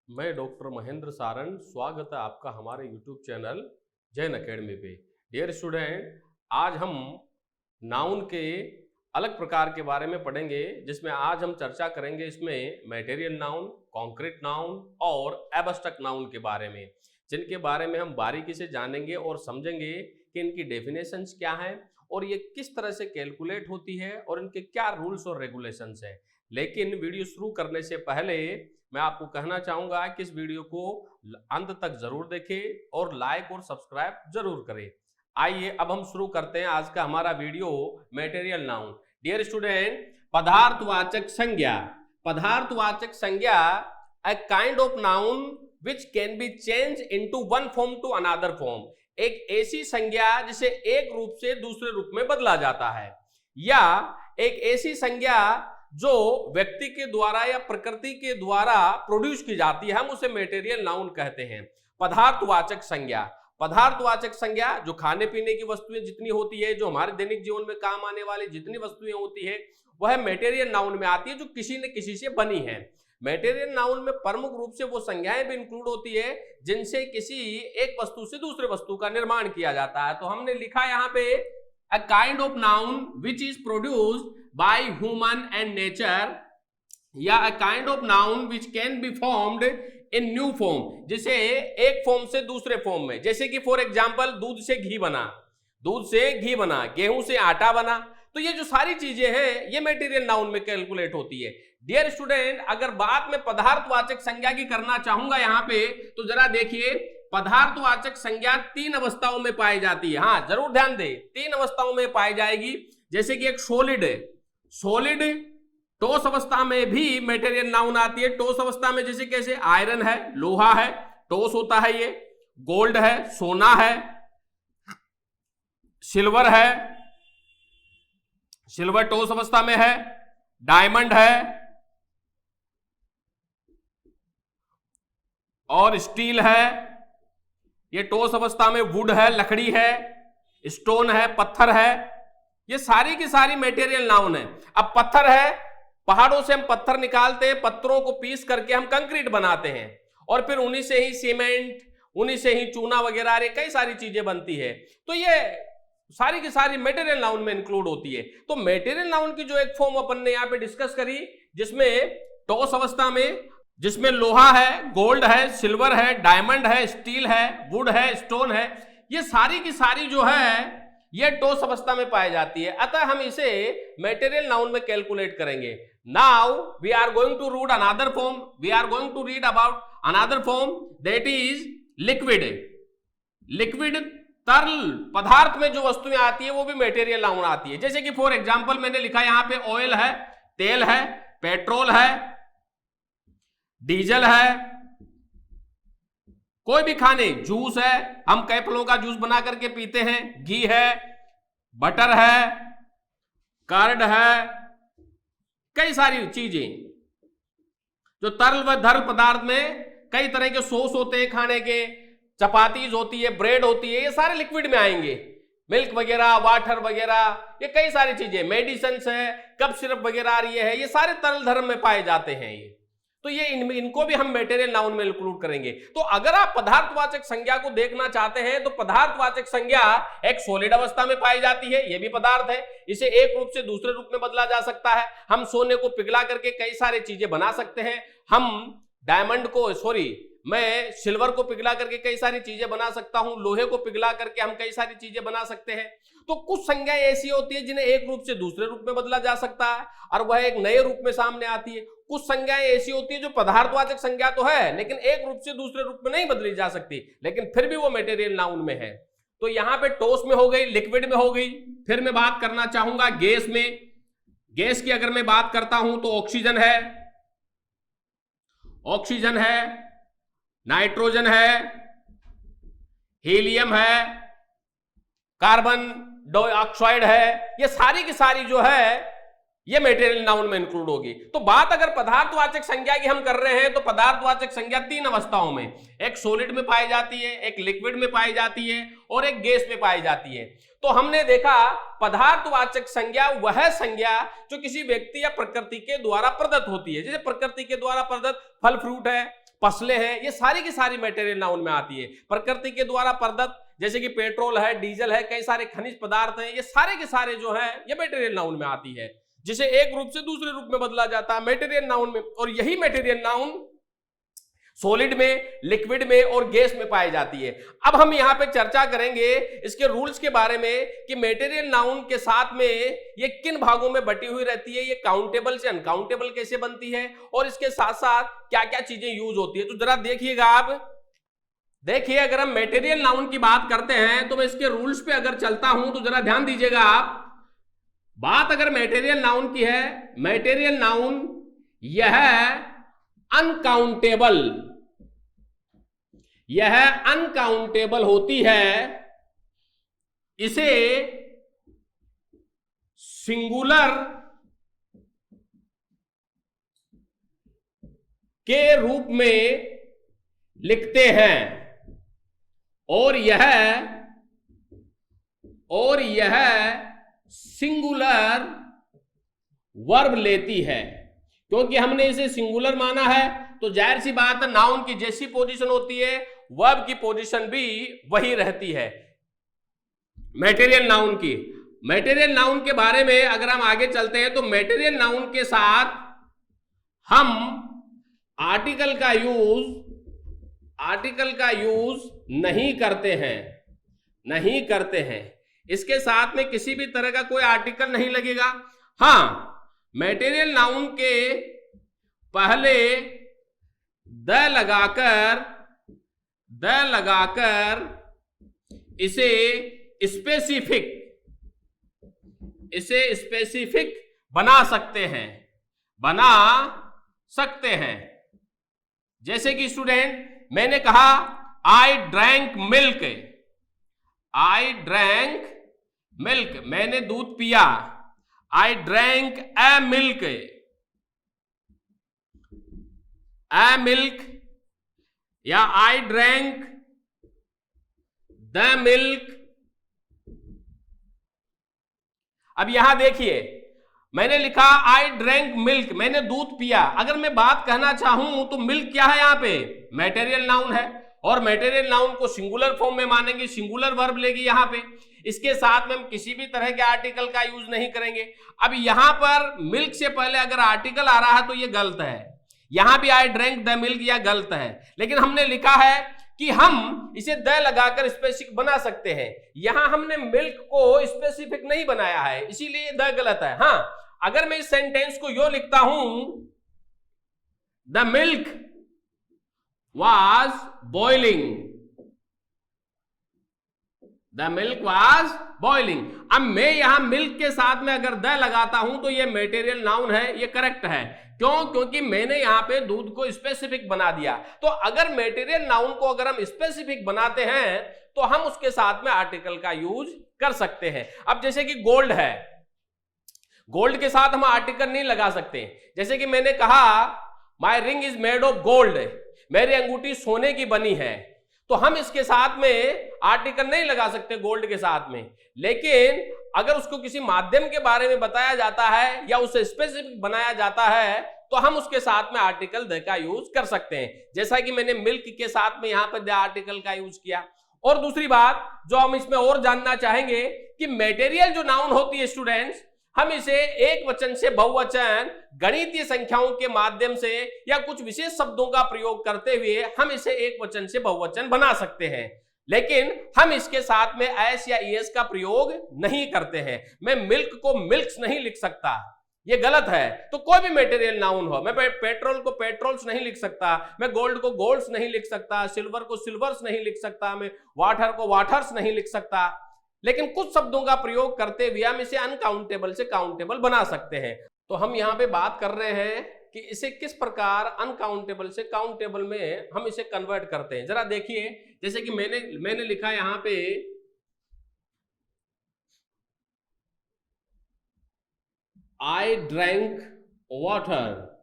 मैं डॉक्टर महेंद्र सारन, स्वागत है आपका हमारे यूट्यूब चैनल जैन अकेडमी पे। डियर स्टूडेंट, आज हम नाउन के अलग प्रकार के बारे में पढ़ेंगे, जिसमें आज हम चर्चा करेंगे इसमें मटेरियल नाउन, कॉन्क्रीट नाउन और एब्स्ट्रैक्ट नाउन के बारे में, जिनके बारे में हम बारीकी से जानेंगे और समझेंगे कि इनकी डेफिनेशंस क्या हैं और ये किस तरह से कैलकुलेट होती है और इनके क्या रूल्स और रेगुलेशंस हैं। लेकिन वीडियो शुरू करने से पहले मैं आपको कहना चाहूंगा कि इस वीडियो को अंत तक जरूर देखें और लाइक और सब्सक्राइब जरूर करें। आइए अब हम शुरू करते हैं आज का हमारा video material noun. Dear student, पदार्थवाचक संज्ञा। पदार्थवाचक संज्ञा a kind of noun which can be change into one form to another form. एक ऐसी संज्ञा जिसे एक रूप से दूसरे रूप में बदला जाता है, या एक ऐसी संज्ञा जो व्यक्ति के द्वारा या प्रकृति के द्वारा प्रोड्यूस की जाती है, हम उसे मटेरियल नाउन कहते हैं। पदार्थवाचक संज्ञा, पदार्थवाचक संज्ञा जो खाने पीने की वस्तुएं जितनी होती है, जो हमारे दैनिक जीवन में काम आने वाली जितनी वस्तुएं होती है, वह मटेरियल नाउन में आती है, जो किसी न किसी से बनी है। मटेरियल नाउन में प्रमुख रूप से वो संज्ञाएं भी इंक्लूड होती है जिनसे किसी एक वस्तु से दूसरे वस्तु का निर्माण किया जाता है। तो हमने लिखा यहाँ पे a kind of noun which is produced by human and nature, या a kind of noun which can be formed in new form, जिसे एक फॉर्म से दूसरे फॉर्म में, जैसे कि फॉर एग्जांपल दूध से घी बना, दूध से घी बना, गेहूं से आटा बना। तो ये जो सारी चीजें हैं ये मटेरियल नाउन में कैलकुलेट होती है। डियर स्टूडेंट, अगर बात में पदार्थवाचक संज्ञा की करना चाहूंगा यहाँ पे, तो जरा देखिए, पदार्थवाचक संज्ञा तीन अवस्थाओं में पाई जाती है। हाँ, जरूर ध्यान दें, तीन अवस्थाओं में पाई जाएगी। जैसे कि एक सॉलिड है, सॉलिड ठोस अवस्था में भी मटेरियल नाउन आती है। ठोस अवस्था में जैसे कैसे, आयरन है, लोहा है, ठोस होता है ये। गोल्ड है, सोना है, सिल्वर है, सिल्वर ठोस अवस्था में है। डायमंड है और स्टील है, ये ठोस अवस्था में। वुड है, लकड़ी है, स्टोन है, पत्थर है, ये सारी की सारी मटेरियल नाउन है। अब पत्थर है, पहाड़ों से हम पत्थर निकालते हैं, पत्थरों को पीस करके हम कंक्रीट बनाते हैं और फिर उन्हीं से ही सीमेंट, उन्हीं से ही चूना वगैरह कई सारी चीजें बनती है। तो ये सारी की सारी मटेरियल नाउन में इंक्लूड होती है। तो मटेरियल नाउन की जो एक फॉर्म अपन ने यहां पे डिस्कस करी, जिसमें ठोस अवस्था में, जिसमें लोहा है, गोल्ड है, सिल्वर है, डायमंड है, स्टील है, वुड है, स्टोन है, ये सारी की सारी जो है ये ठोस अवस्था में पाई जाती है। अतः हम इसे मटेरियल नाउन में कैलकुलेट करेंगे। Now we are going to read another form, we are going to read about another form, that is liquid. Liquid तरल पदार्थ में जो वस्तुएं आती है वो भी मटेरियल नाउन आती है। जैसे कि फॉर एग्जांपल मैंने लिखा यहां पे ऑयल है, तेल है, पेट्रोल है, डीजल है, कोई भी खाने, जूस है, हम कई फलों का जूस बना करके पीते हैं, घी है, बटर है, कर्ड है, कई सारी चीजें जो तरल व तरल पदार्थ में कई तरह के सॉस होते हैं खाने के, चपातीज होती है, ब्रेड होती है, ये सारे लिक्विड में आएंगे। मिल्क वगैरह, वाटर वगैरह, ये कई सारी चीजें, मेडिसिन है, कप सिरप वगैरह आ रही है, ये सारे तरल धर्म में पाए जाते हैं। ये तो ये इनको भी हम मटेरियल नाउन में इंक्लूड करेंगे। तो अगर आप पदार्थवाचक संज्ञा को देखना चाहते हैं तो पदार्थवाचक संज्ञा एक सॉलिड अवस्था में पाई जाती है, ये भी पदार्थ है, इसे एक रूप से दूसरे रूप में बदला जा सकता है। हम सोने को पिघला करके कई सारी चीजें बना सकते हैं, हम डायमंड को, मैं सिल्वर को पिघला करके कई सारी चीजें बना सकता हूं, लोहे को पिघला करके हम कई सारी चीजें बना सकते हैं। तो कुछ संज्ञाएं ऐसी होती है जिन्हें एक रूप से दूसरे रूप में बदला जा सकता है और वह एक नए रूप में सामने आती है। कुछ संज्ञाएं ऐसी होती है जो पदार्थवाचक संज्ञा तो है लेकिन एक रूप से दूसरे रूप में नहीं बदली जा सकती, लेकिन फिर भी वो मटेरियल नाउन में है। तो यहां पे ठोस में हो गई, लिक्विड में हो गई। फिर मैं बात करना चाहूंगा गैस में। गैस की अगर मैं बात करता हूं तो ऑक्सीजन है, ऑक्सीजन है, नाइट्रोजन है, हीलियम है, कार्बन डाइऑक्साइड है, ये सारी की सारी जो है ये मटेरियल नाउन में इंक्लूड होगी। तो बात अगर पदार्थवाचक संज्ञा की हम कर रहे हैं तो पदार्थवाचक संज्ञा तीन अवस्थाओं में, एक सॉलिड में पाई जाती है, एक लिक्विड में पाई जाती है और एक गैस में पाई जाती है। तो हमने देखा पदार्थवाचक संज्ञा वह संज्ञा जो किसी व्यक्ति या प्रकृति के द्वारा प्रदत्त होती है। जैसे प्रकृति के द्वारा प्रदत्त फल फ्रूट है, फसलें हैं, ये सारी की सारी मटेरियल नाउन में आती है। प्रकृति के द्वारा प्रदत्त जैसे कि पेट्रोल है, डीजल है, कई सारे खनिज पदार्थ हैं, ये सारे के सारे जो है ये मटेरियल नाउन में आती है, जिसे एक रूप से दूसरे रूप में बदला जाता है मटेरियल नाउन में। और यही मटेरियल नाउन सॉलिड में, लिक्विड में और गैस में पाई जाती है। अब हम यहां पे चर्चा करेंगे इसके रूल्स के बारे में कि मटेरियल नाउन के साथ में ये किन भागों में बटी हुई रहती है, ये काउंटेबल से अनकाउंटेबल कैसे बनती है, और इसके साथ साथ क्या क्या चीजें यूज होती है। तो जरा देखिएगा आप, देखिए अगर हम मटेरियल नाउन की बात करते हैं तो मैं इसके रूल्स पे अगर चलता हूं तो जरा ध्यान दीजिएगा आप। बात अगर मटेरियल नाउन की है, मटेरियल नाउन यह अनकाउंटेबल, यह अनकाउंटेबल होती है, इसे सिंगुलर के रूप में लिखते हैं और यह सिंगुलर वर्ब लेती है। क्योंकि हमने इसे सिंगुलर माना है तो जाहिर सी बात है नाउन की जैसी पोजीशन होती है वर्ब की पोजीशन भी वही रहती है। मटेरियल नाउन की, मटेरियल नाउन के बारे में अगर हम आगे चलते हैं तो मटेरियल नाउन के साथ हम आर्टिकल का यूज नहीं करते हैं। इसके साथ में किसी भी तरह का कोई आर्टिकल नहीं लगेगा। हां, मटेरियल नाउन के पहले द लगाकर इसे स्पेसिफिक बना सकते हैं। जैसे कि स्टूडेंट मैंने कहा आई ड्रैंक मिल्क, मैंने दूध पिया। आई ड्रैंक ए मिल्क या आई ड्रैंक द मिल्क। अब यहां देखिए मैंने लिखा आई ड्रैंक मिल्क, मैंने दूध पिया। अगर मैं बात कहना चाहूं तो मिल्क क्या है, यहां पे मटेरियल नाउन है और मटेरियल नाउन को सिंगुलर फॉर्म में मानेंगे, सिंगुलर वर्ब लेगी यहां पे। इसके साथ में हम किसी भी तरह के आर्टिकल का यूज नहीं करेंगे। अब यहां पर मिल्क से पहले अगर आर्टिकल आ रहा है तो ये गलत है, यहां भी आई ड्रैंक द मिल्क या गलत है। लेकिन हमने लिखा है कि हम इसे द लगाकर स्पेसिफिक बना सकते हैं, यहां हमने मिल्क को स्पेसिफिक नहीं बनाया है, इसीलिए द गलत है। हां, अगर मैं इस सेंटेंस को यो लिखता हूं द मिल्क वाज बॉइलिंग, अब मैं यहां मिल्क के साथ में अगर द लगाता हूं तो ये मटेरियल नाउन है, ये करेक्ट है। क्यों? क्योंकि मैंने यहां पे दूध को स्पेसिफिक बना दिया। तो अगर मटेरियल नाउन को अगर हम स्पेसिफिक बनाते हैं तो हम उसके साथ में आर्टिकल का यूज कर सकते हैं। अब जैसे कि गोल्ड है, गोल्ड के साथ हम आर्टिकल नहीं लगा सकते। जैसे कि मैंने कहा my ring is made of gold, मेरी अंगूठी सोने की बनी है, तो हम इसके साथ में आर्टिकल नहीं लगा सकते गोल्ड के साथ में। लेकिन अगर उसको किसी माध्यम के बारे में बताया जाता है या उसे स्पेसिफिक बनाया जाता है तो हम उसके साथ में आर्टिकल द का यूज कर सकते हैं, जैसा कि मैंने मिल्क के साथ में यहां पर द आर्टिकल का यूज किया। और दूसरी बात जो हम इसमें और जानना चाहेंगे कि मटेरियल जो नाउन होती है स्टूडेंट्स, हम इसे एक वचन से बहुवचन, गणितीय संख्याओं के माध्यम से या कुछ विशेष शब्दों का प्रयोग करते हुए हम इसे एक वचन से बहुवचन बना सकते हैं। लेकिन हम इसके साथ में एस या ईएस का प्रयोग नहीं करते हैं। मैं मिल्क को मिल्क्स नहीं लिख सकता, ये गलत है। तो कोई भी मटेरियल नाउन हो, मैं पेट्रोल को पेट्रोल्स नहीं लिख सकता, मैं गोल्ड को गोल्ड्स नहीं लिख सकता, सिल्वर को सिल्वर्स नहीं लिख सकता, मैं वाटर को वाटर्स नहीं लिख सकता। लेकिन कुछ शब्दों का प्रयोग करते हुए हम इसे अनकाउंटेबल से काउंटेबल बना सकते हैं। तो हम यहां पे बात कर रहे हैं कि इसे किस प्रकार अनकाउंटेबल से काउंटेबल में हम इसे कन्वर्ट करते हैं। जरा देखिए, जैसे कि मैंने लिखा यहां पे आई ड्रैंक वाटर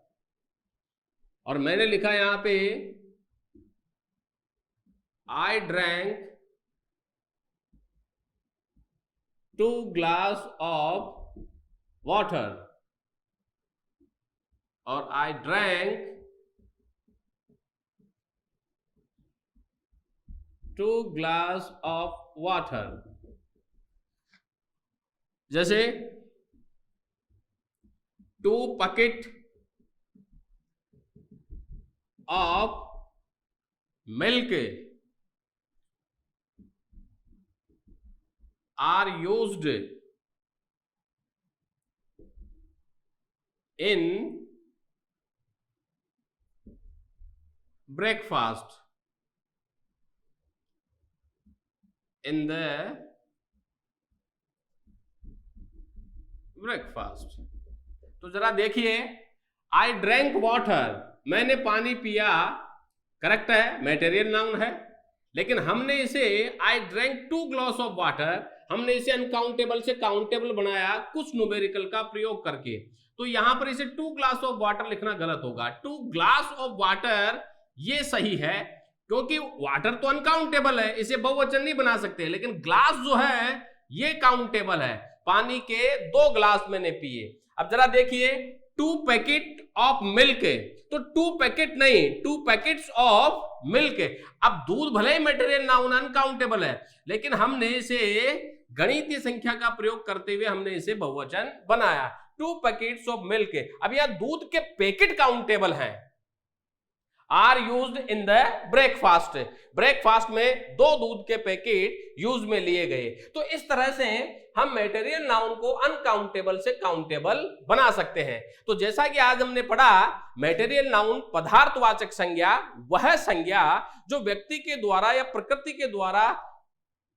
और मैंने लिखा यहां पे I drank 2 glass of water और I drank 2 glass of water, जैसे 2 packet of milk are used in breakfast, in the breakfast। तो जरा देखिए, I drank water, मैंने पानी पिया, करेक्ट है, मटेरियल नाउन है, लेकिन हमने इसे I drank 2 glass of water, हमने इसे अनकाउंटेबल से काउंटेबल बनाया कुछ न्यूमेरिकल का प्रयोग करके। तो यहां पर इसे 2 ग्लास ऑफ वाटर लिखना गलत होगा। 2 ग्लास ऑफ वाटर ये सही है, क्योंकि वाटर तो अनकाउंटेबल है, इसे बहुवचन नहीं बना सकते, लेकिन ग्लास जो है ये काउंटेबल है। पानी के 2 ग्लास मैंने पिए। अब जरा देखिए, 2 पैकेट ऑफ मिल्क, तो 2 पैकेट नहीं, 2 पैकेट्स ऑफ मिल्क। अब दूध भले ही मटेरियल नाउन अनकाउंटेबल है, लेकिन हमने इसे गणितीय संख्या का प्रयोग करते हुए हमने इसे बहुवचन बनाया, 2 पैकेट्स ऑफ मिल्क। अब यह दूध के पैकेट काउंटेबल हैं, are used in the breakfast, breakfast में 2 दूध के पैकेट यूज में लिए गए। तो इस तरह से हम मटेरियल नाउन को अनकाउंटेबल से काउंटेबल बना सकते हैं। तो जैसा कि आज हमने पढ़ा, मटेरियल नाउन पदार्थवाचक संज्ञा वह संज्ञा जो व्यक्ति के द्वारा या प्रकृति के द्वारा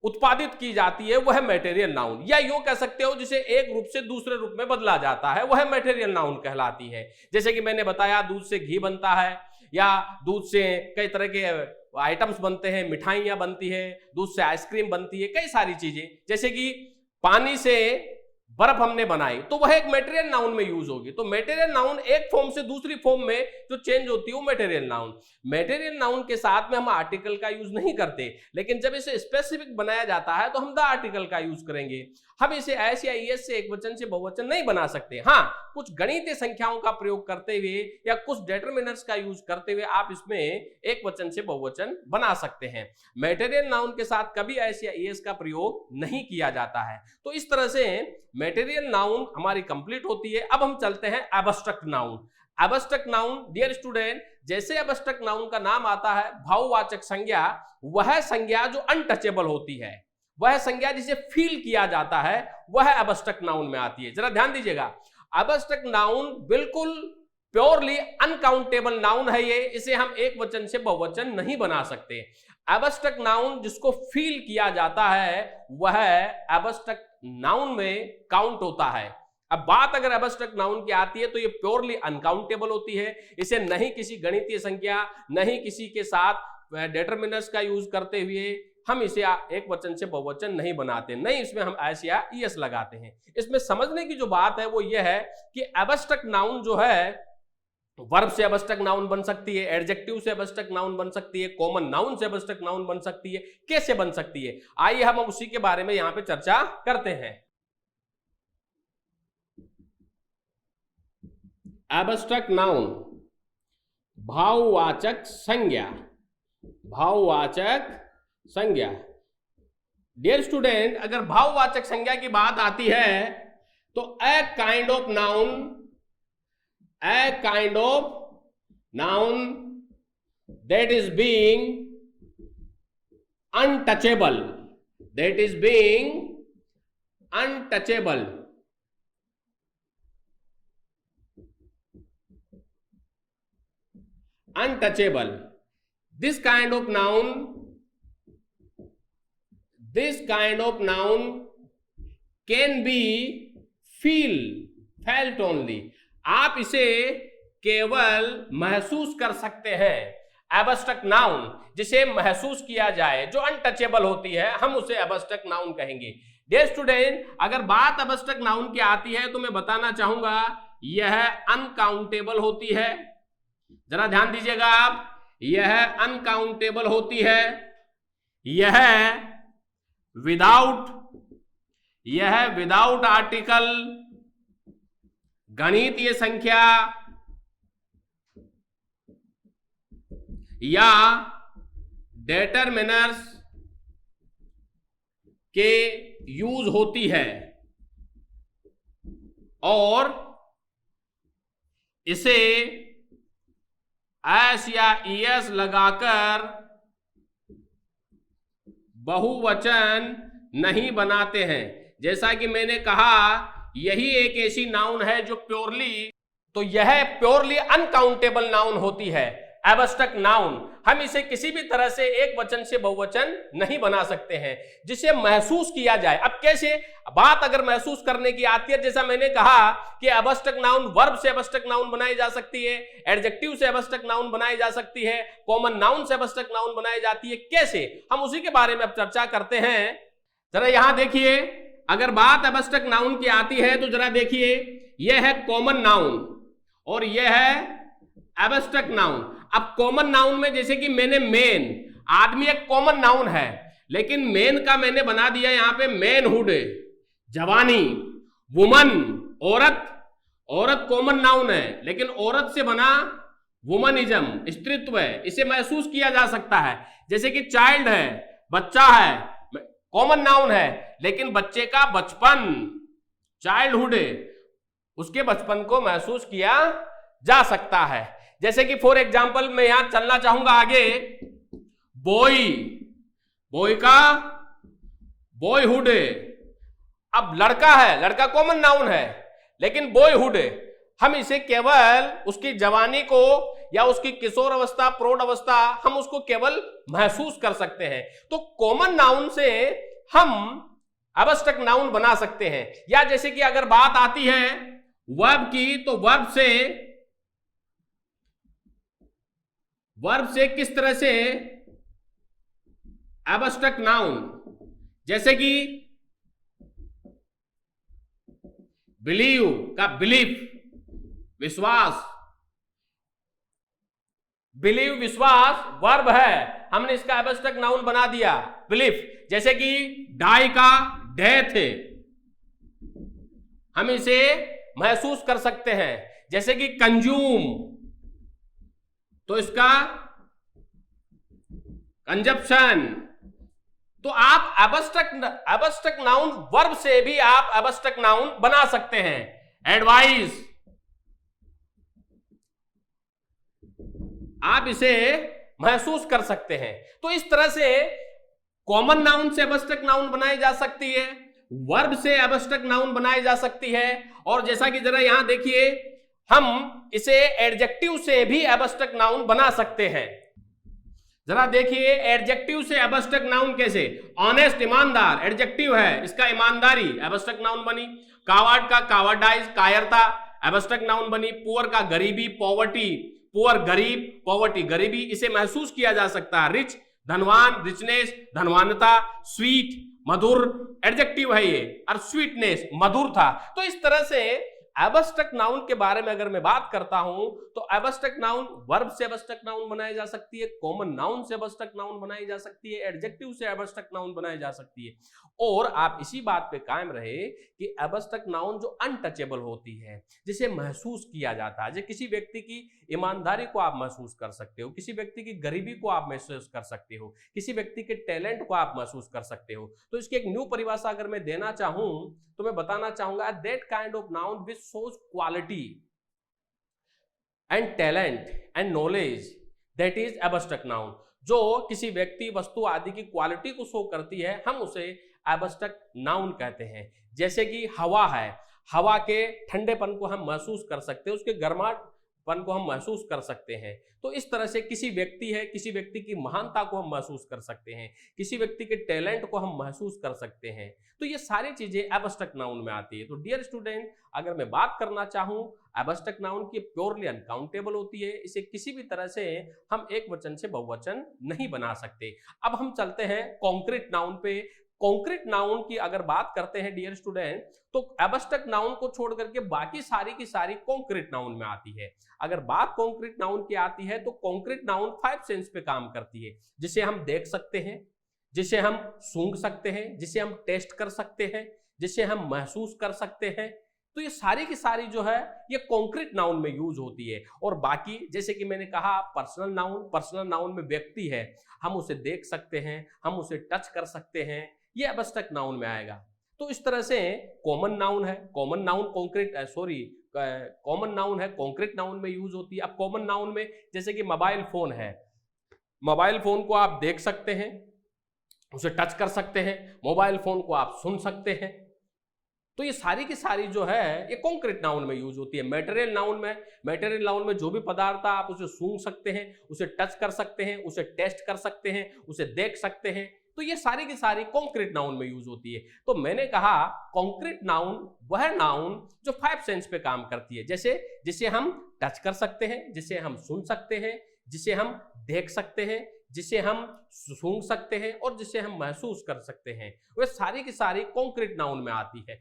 उत्पादित की जाती है, वह मटेरियल नाउन, या यूं कह सकते हो जिसे एक रूप से दूसरे रूप में बदला जाता है, वह मटेरियल नाउन कहलाती है। जैसे कि मैंने बताया, दूध से घी बनता है, या दूध से कई तरह के आइटम्स बनते हैं, मिठाइयां बनती है, दूध से आइसक्रीम बनती है, कई सारी चीजें। जैसे कि पानी से बर्फ हमने बनाई, तो वह एक मटेरियल नाउन में यूज होगी। तो मटेरियल नाउन एक फॉर्म से दूसरी फॉर्म में जो चेंज होती है वो मटेरियल नाउन। मटेरियल नाउन के साथ में हम आर्टिकल का यूज नहीं करते, लेकिन जब इसे स्पेसिफिक बनाया जाता है तो हम द आर्टिकल का यूज करेंगे। हम इसे एस या ईएस से एक वचन से बहुवचन नहीं बना सकते। हाँ, कुछ गणितीय संख्याओं का प्रयोग करते हुए या कुछ डिटरमिनर्स का यूज करते हुए आप इसमें एक वचन से बहुवचन बना सकते हैं। मटेरियल नाउन के साथ कभी एस या ईएस का प्रयोग नहीं किया जाता है। तो इस तरह से मटेरियल नाउन हमारी कंप्लीट होती है। अब हम चलते हैं abstract noun. Abstract noun, dear student, जैसे एब्स्ट्रैक्ट नाउन का नाम आता है भाववाचक संज्ञा, वह संज्ञा जो अनटचेबल होती है, वह संज्ञा जिसे फील किया जाता है, वह एब्स्ट्रैक्ट नाउन में आती है। जरा ध्यान दीजिएगा, एब्स्ट्रैक्ट नाउन बिल्कुल प्योरली अनकाउंटेबल नाउन है ये, इसे हम एक वचन से बहुवचन नहीं बना सकते। एब्स्ट्रैक्ट नाउन जिसको फील किया जाता है वह एब्स्ट्रैक्ट नाउन में काउंट होता है। अब बात अगर एब्स्ट्रैक्ट नाउन की आती है तो ये प्योरली अनकाउंटेबल होती है, इसे नहीं किसी गणितीय संख्या, नहीं किसी के साथ डिटरमिनर्स का यूज करते हुए हम इसे एक वचन से बहुवचन नहीं बनाते, नहीं इसमें हम एस या ईएस लगाते हैं। इसमें समझने की जो बात है वो ये है कि एब्स्ट्रैक्ट नाउन जो है वर्ब से एब्स्ट्रैक्ट नाउन बन सकती है, एडजेक्टिव से एब्स्ट्रैक्ट नाउन बन सकती है, कॉमन नाउन से एब्स्ट्रैक्ट नाउन बन सकती है। कैसे बन सकती है, आइए हम उसी के बारे में यहां पे चर्चा करते हैं। एब्स्ट्रैक्ट नाउन, भाववाचक संज्ञा, भाववाचक संज्ञा। डियर स्टूडेंट, अगर भाववाचक संज्ञा की बात आती है तो a kind of noun, a kind of noun that is being untouchable, that is being untouchable, untouchable. This kind of noun, this kind of noun can be felt only. आप इसे केवल महसूस कर सकते हैं। एब्स्ट्रैक्ट नाउन जिसे महसूस किया जाए, जो अनटचेबल होती है, हम उसे एब्स्ट्रैक्ट नाउन कहेंगे। डियर स्टूडेंट, अगर बात एब्स्ट्रैक्ट नाउन की आती है तो मैं बताना चाहूंगा यह अनकाउंटेबल होती है। जरा ध्यान दीजिएगा आप, यह अनकाउंटेबल होती है, यह विदाउट आर्टिकल, गणितीय संख्या या डेटरमिनर्स के यूज होती है और इसे एस या ईएस लगाकर बहुवचन नहीं बनाते हैं। जैसा कि मैंने कहा, यही एक ऐसी नाउन है जो यह प्योरली अनकाउंटेबल नाउन होती है, एब्स्ट्रैक्ट नाउन। हम इसे किसी भी तरह से एक वचन से बहुवचन नहीं बना सकते हैं, जिसे महसूस किया जाए। अब कैसे बात अगर महसूस करने की आती है, जैसा मैंने कहा कि एब्स्ट्रैक्ट नाउन वर्ब से एब्स्ट्रैक्ट नाउन बनाई जा सकती है, एडजेक्टिव से एब्स्ट्रैक्ट नाउन बनाई जा सकती है, कॉमन नाउन से एब्स्ट्रैक्ट नाउन बनाई जाती है। कैसे, हम उसी के बारे में अब चर्चा करते हैं। जरा यहां देखिए, अगर बात एब्स्ट्रैक्ट नाउन की आती है तो जरा देखिए, यह है कॉमन नाउन और यह है एब्स्ट्रैक्ट नाउन। अब कॉमन नाउन में जैसे कि मैंने मेन, आदमी एक कॉमन नाउन है, लेकिन मेन का मैंने बना दिया यहां पे मैनहुड, जवानी, वुमन, औरत। औरत कॉमन नाउन है, लेकिन औरत से बना वुमनिज्म, स्त्रीत्व है, इसे महसूस किया जा सकता है। जैसे कि चाइल्ड है, बच्चा है, कॉमन नाउन है, लेकिन बच्चे का बचपन, चाइल्डहुड, उसके बचपन को महसूस किया जा सकता है। जैसे कि फॉर एग्जाम्पल मैं यहां चलना चाहूंगा आगे, बॉय, बॉय का बॉयहुड। अब लड़का है, लड़का कॉमन नाउन है, लेकिन बॉयहुड हम इसे केवल उसकी जवानी को या उसकी किशोर अवस्था, प्रौढ़ अवस्था, हम उसको केवल महसूस कर सकते हैं। तो कॉमन नाउन से हम एब्स्ट्रैक्ट नाउन बना सकते हैं। या जैसे कि अगर बात आती है वर्ब की, तो वर्ब से किस तरह से एब्स्ट्रैक्ट नाउन, जैसे कि बिलीव का बिलीफ, विश्वास, बिलीव विश्वास वर्ब है, हमने इसका एब्स्ट्रैक्ट नाउन बना दिया बिलीफ। जैसे कि डाई का डेथ, हम इसे महसूस कर सकते हैं। जैसे कि कंज्यूम, तो इसका कंजप्शन। तो आप एब्स्ट्रैक्ट नाउन वर्ब से भी आप एब्स्ट्रैक्ट नाउन बना सकते हैं। एडवाइस, आप इसे महसूस कर सकते हैं। तो इस तरह से कॉमन नाउन से एब्स्ट्रैक्ट नाउन बनाई जा सकती है, वर्ब से एब्स्ट्रैक्ट नाउन बनाई जा सकती है, और जैसा कि जरा यहां देखिए, हम इसे एडजेक्टिव से भी एब्स्ट्रैक्ट नाउन बना सकते हैं। जरा देखिए एडजेक्टिव से एब्स्ट्रैक्ट नाउन कैसे, ऑनेस्ट, ईमानदार, एडजेक्टिव है, इसका ईमानदारी एब्स्ट्रैक्ट नाउन बनी। कावर्ड का कावर्डाइज, कायरता, एब्स्ट्रैक्ट नाउन बनी। पुअर का गरीबी, पॉवर्टी, पुअर गरीब, पॉवर्टी गरीबी, इसे महसूस किया जा सकता है। रिच धनवान, रिचनेस धनवानता। स्वीट मधुर, एडजेक्टिव है ये, और स्वीटनेस मधुर था। तो इस तरह से एब्स्ट्रैक्ट नाउन के बारे में अगर मैं बात करता हूं, तो एब्स्ट्रैक्ट नाउन वर्ब से एब्स्ट्रैक्ट नाउन बनाई जा सकती है, कॉमन नाउन से एब्स्ट्रैक्ट नाउन बनाई जा सकती है, एडजेक्टिव से एब्स्ट्रैक्ट नाउन बनाई जा सकती है। और आप इसी बात पे कायम रहे कि एब्स्ट्रैक्ट नाउन जो अनटचेबल होती है, जिसे महसूस किया जाता है, जैसे किसी व्यक्ति की ईमानदारी को आप महसूस कर सकते हो, किसी व्यक्ति की गरीबी को आप महसूस कर सकते हो, किसी व्यक्ति के टैलेंट को आप महसूस कर सकते हो। तो इसकी एक न्यू परिभाषा अगर मैं देना चाहूं, तो मैं बताना चाहूंगा that kind of noun which shows quality and talent and knowledge, that is abstract noun. जो किसी व्यक्ति, वस्तु आदि की क्वालिटी को शो करती है, हम उसे एब्स्ट्रैक्ट नाउन कहते हैं। जैसे कि हवा है, हवा के ठंडेपन को हम महसूस कर सकते हैं, उसके गर्माहटपन को हम महसूस कर सकते हैं। तो इस तरह से किसी व्यक्ति है, किसी व्यक्ति की महानता को हम महसूस कर सकते हैं, किसी व्यक्ति के टैलेंट को हम महसूस कर सकते हैं। तो ये सारी चीजें एब्स्ट्रैक्ट नाउन में आती है। तो डियर स्टूडेंट, अगर मैं बात करना चाहूं, एब्स्ट्रैक्ट नाउन की प्योरली अनकाउंटेबल होती है, इसे किसी भी तरह से हम एक वचन से बहुवचन नहीं बना सकते। अब हम चलते हैं कॉन्क्रीट नाउन पे। कॉन्क्रीट नाउन की अगर बात करते हैं डियर स्टूडेंट, तो एब्स्ट्रैक्ट नाउन को छोड़ करके बाकी सारी की सारी कॉन्क्रीट नाउन में आती है। अगर बात कॉन्क्रीट नाउन की आती है, तो कॉन्क्रीट नाउन 5 सेंस पे काम करती है, जिसे हम देख सकते हैं, जिसे हम सूंघ सकते हैं, जिसे हम टेस्ट कर सकते हैं, जिसे हम महसूस कर सकते हैं। तो ये सारी की सारी जो है ये कॉन्क्रीट नाउन में यूज होती है। और बाकी जैसे कि मैंने कहा पर्सनल नाउन, पर्सनल नाउन में व्यक्ति है, हम उसे देख सकते हैं, हम उसे टच कर सकते हैं, ये एब्स्ट्रैक्ट नाउन में आएगा। तो इस तरह से कॉमन नाउन है, कॉमन नाउन कॉमन नाउन है कॉन्क्रीट नाउन में यूज होती है। अब कॉमन नाउन में जैसे कि मोबाइल फोन है, मोबाइल फोन को आप देख सकते हैं, उसे टच कर सकते हैं, मोबाइल फोन को आप सुन सकते हैं। तो ये सारी की सारी जो है ये कॉन्क्रीट नाउन में यूज होती है। मटेरियल नाउन में जो भी पदार्थ आप उसे सूंघ सकते हैं, उसे टच कर सकते हैं, उसे टेस्ट कर सकते हैं, उसे देख सकते हैं, तो ये सारी की सारी कॉन्क्रीट नाउन में यूज होती है। तो मैंने कहा कॉन्क्रीट नाउन वह नाउन जो 5 सेंस पे काम करती है, जैसे जिसे हम टच कर सकते हैं, जिसे हम सुन सकते हैं, जिसे हम देख सकते हैं, जिसे हम सूंघ सकते हैं और जिसे हम महसूस कर सकते हैं। वे सारी की सारी कॉन्क्रीट नाउन में आती है।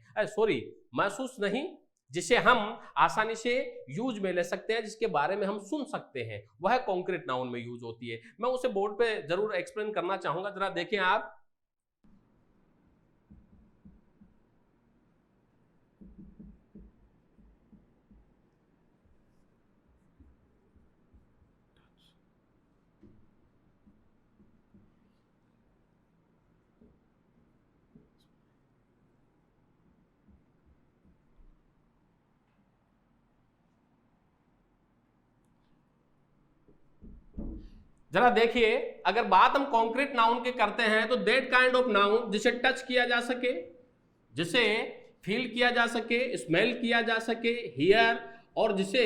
महसूस नहीं, जिसे हम आसानी से यूज में ले सकते हैं, जिसके बारे में हम सुन सकते हैं, वह कॉन्क्रीट नाउन में यूज होती है। मैं उसे बोर्ड पे जरूर एक्सप्लेन करना चाहूंगा, जरा देखें आप। जरा देखिए, अगर बात हम कॉन्क्रीट नाउन के करते हैं तो दैट काइंड ऑफ नाउन जिसे टच किया जा सके, जिसे फील किया जा सके, स्मेल किया जा सके, हियर, और जिसे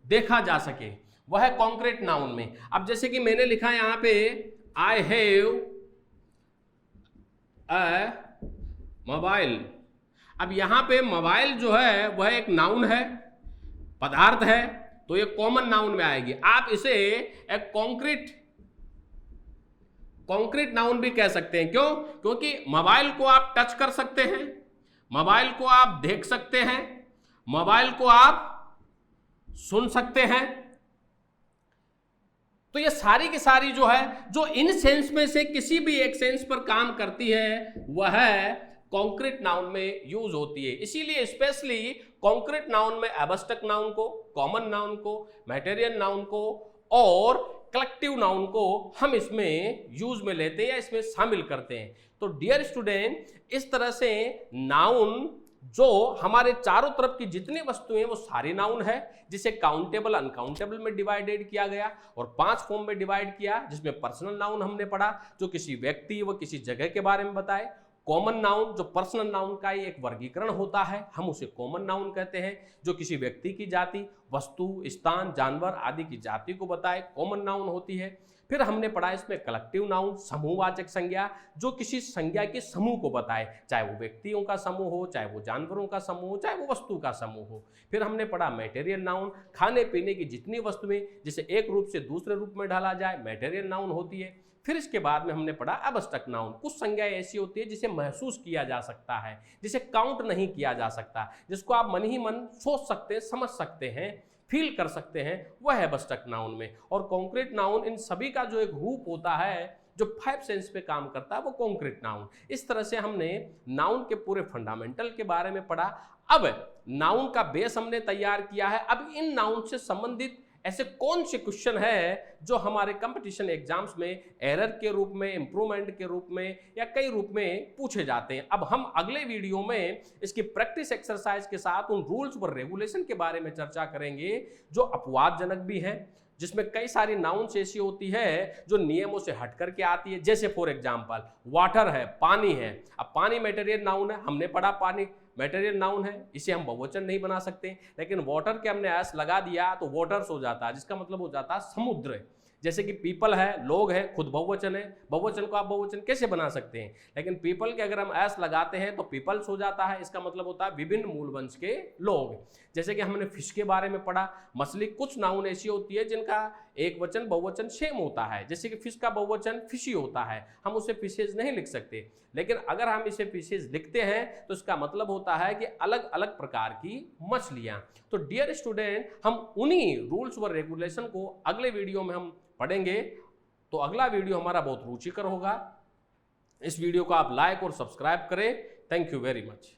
देखा जा सके, वह कॉन्क्रीट नाउन में। अब जैसे कि मैंने लिखा है यहां पे आई हैव अ मोबाइल। अब यहां पे मोबाइल जो है वह एक नाउन है, पदार्थ है, तो ये कॉमन नाउन में आएगी। आप इसे एक कॉन्क्रीट नाउन भी कह सकते हैं। क्यों? क्योंकि मोबाइल को आप टच कर सकते हैं, मोबाइल को आप देख सकते हैं, मोबाइल को आप सुन सकते हैं। तो ये सारी की सारी जो है, जो इन सेंस में से किसी भी एक सेंस पर काम करती है, वह कॉन्क्रीट नाउन में यूज होती है। इसीलिए स्पेशली कॉन्क्रीट नाउन में एब्स्ट्रैक्ट नाउन को, कॉमन नाउन को, मटेरियल नाउन को और कलेक्टिव नाउन को हम इसमें यूज में लेते हैं या इसमें शामिल करते हैं। तो डियर स्टूडेंट, इस तरह से नाउन जो हमारे चारों तरफ की जितनी वस्तुएं वो सारी नाउन है, जिसे काउंटेबल अनकाउंटेबल में डिवाइडेड किया गया और 5 फॉर्म में डिवाइड किया, जिसमें पर्सनल नाउन हमने पढ़ा जो किसी व्यक्ति व किसी जगह के बारे में बताए। कॉमन नाउन जो पर्सनल नाउन का ही एक वर्गीकरण होता है, हम उसे कॉमन नाउन कहते हैं, जो किसी व्यक्ति की जाति, वस्तु, स्थान, जानवर आदि की जाति को बताए, कॉमन नाउन होती है। फिर हमने पढ़ा इसमें कलेक्टिव नाउन, समूहवाचक संज्ञा, जो किसी संज्ञा के समूह को बताए, चाहे वो व्यक्तियों का समूह हो, चाहे वो जानवरों का समूह हो, चाहे वो वस्तु का समूह हो। फिर हमने पढ़ा मटेरियल नाउन, खाने पीने की जितनी वस्तुएं जिसे एक रूप से दूसरे रूप में ढाला जाए, मटेरियल नाउन होती है। फिर इसके बाद में हमने पढ़ा एब्स्ट्रैक्ट नाउन। कुछ संज्ञाएं ऐसी होती है जिसे महसूस किया जा सकता है, जिसे काउंट नहीं किया जा सकता, जिसको आप मन ही मन सोच सकते हैं, समझ सकते हैं, फील कर सकते हैं, वह है एब्स्ट्रैक्ट नाउन में। और कॉन्क्रीट नाउन इन सभी का जो एक रूप होता है जो 5 सेंस पे काम करता है, वो कॉन्क्रीट नाउन। इस तरह से हमने नाउन के पूरे फंडामेंटल के बारे में पढ़ा। अब नाउन का बेस हमने तैयार किया है। अब इन नाउन से संबंधित ऐसे कौन से क्वेश्चन है जो हमारे कंपटीशन एग्जाम्स में एरर के रूप में, इंप्रूवमेंट के रूप में या कई रूप में पूछे जाते हैं। अब हम अगले वीडियो में इसकी प्रैक्टिस एक्सरसाइज के साथ उन रूल्स और रेगुलेशन के बारे में चर्चा करेंगे जो अपवादजनक भी हैं, जिसमें कई सारी नाउन्स ऐसी होती है जो नियमों से हट करके आती है। जैसे फॉर एग्जांपल वाटर है, पानी है। अब पानी मटेरियल नाउन है, हमने पढ़ा पानी मटेरियल नाउन है, इसे हम बहुवचन नहीं बना सकते, लेकिन वाटर के हमने एस लगा दिया तो वाटर्स हो जाता है, जिसका मतलब हो जाता है समुद्र। जैसे कि पीपल है, लोग है, खुद बहुवचन है, बहुवचन को आप बहुवचन कैसे बना सकते हैं, लेकिन पीपल के अगर हम एस लगाते हैं तो पीपल्स हो जाता है, इसका मतलब होता है विभिन्न मूल वंश के लोग। जैसे कि हमने फिश के बारे में पढ़ा, मछली। कुछ नाउन ऐसी होती है जिनका एक वचन बहुवचन सेम होता है, जैसे कि फिश का बहुवचन फिशी होता है, हम उसे फिशेज नहीं लिख सकते, लेकिन अगर हम इसे फिशेज लिखते हैं तो इसका मतलब होता है कि अलग अलग प्रकार की मछलियां। तो डियर स्टूडेंट, हम उन्हीं रूल्स व रेगुलेशन को अगले वीडियो में हम पढ़ेंगे। तो अगला वीडियो हमारा बहुत रुचिकर होगा। इस वीडियो को आप लाइक और सब्सक्राइब करें। Thank you very much.